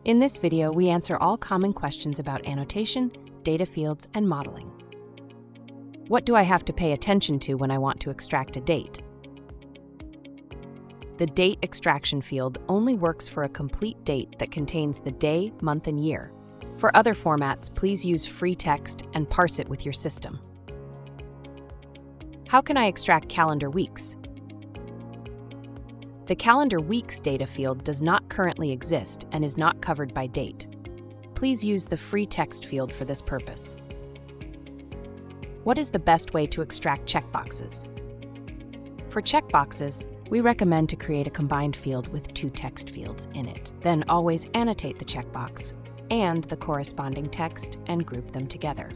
In this video, we answer all common questions about annotation, data fields, and modeling. What do I have to pay attention to when I want to extract a date? The date extraction field only works for a complete date that contains the day, month, and year. For other formats, please use free text and parse it with your system. How can I extract calendar weeks? The calendar weeks data field does not currently exist and is not covered by date. Please use the free text field for this purpose. What is the best way to extract checkboxes? For checkboxes, we recommend to create a combined field with two text fields in it. Then always annotate the checkbox and the corresponding text and group them together.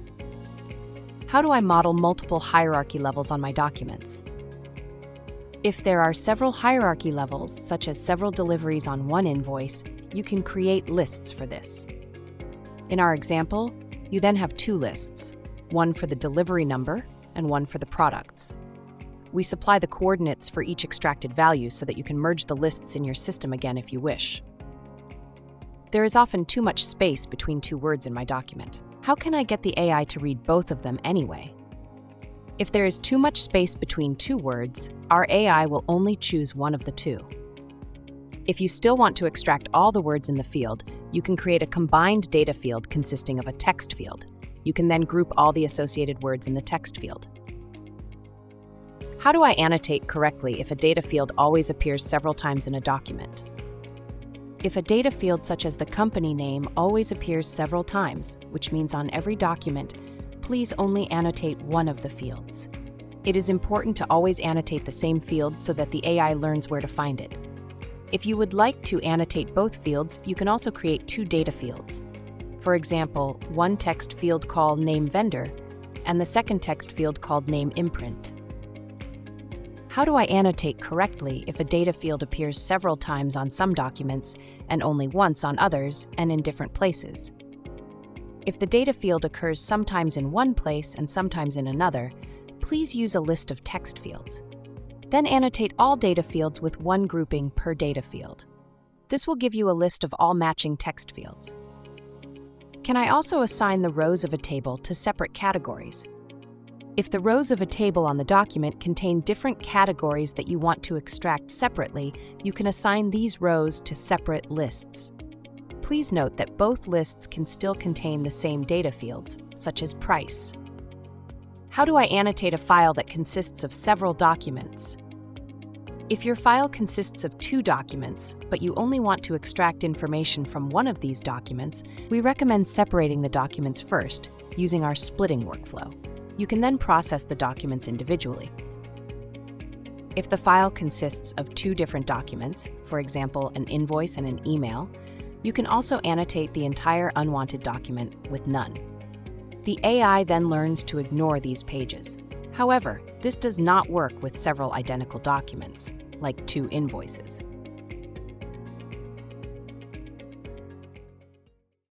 How do I model multiple hierarchy levels on my documents? If there are several hierarchy levels, such as several deliveries on one invoice, you can create lists for this. In our example, you then have two lists, one for the delivery number and one for the products. We supply the coordinates for each extracted value so that you can merge the lists in your system again if you wish. There is often too much space between two words in my document. How can I get the AI to read both of them anyway? If there is too much space between two words, our AI will only choose one of the two. If you still want to extract all the words in the field, you can create a combined data field consisting of a text field. You can then group all the associated words in the text field. How do I annotate correctly if a data field always appears several times in a document? If a data field such as the company name always appears several times, which means on every document, please only annotate one of the fields. It is important to always annotate the same field so that the AI learns where to find it. If you would like to annotate both fields, you can also create two data fields. For example, one text field called name vendor and the second text field called name imprint. How do I annotate correctly if a data field appears several times on some documents and only once on others and in different places? If the data field occurs sometimes in one place and sometimes in another, please use a list of text fields. Then annotate all data fields with one grouping per data field. This will give you a list of all matching text fields. Can I also assign the rows of a table to separate categories? If the rows of a table on the document contain different categories that you want to extract separately, you can assign these rows to separate lists. Please note that both lists can still contain the same data fields, such as price. How do I annotate a file that consists of several documents? If your file consists of two documents, but you only want to extract information from one of these documents, we recommend separating the documents first, using our splitting workflow. You can then process the documents individually. If the file consists of two different documents, for example, an invoice and an email, you can also annotate the entire unwanted document with none. The AI then learns to ignore these pages. However, this does not work with several identical documents, like two invoices.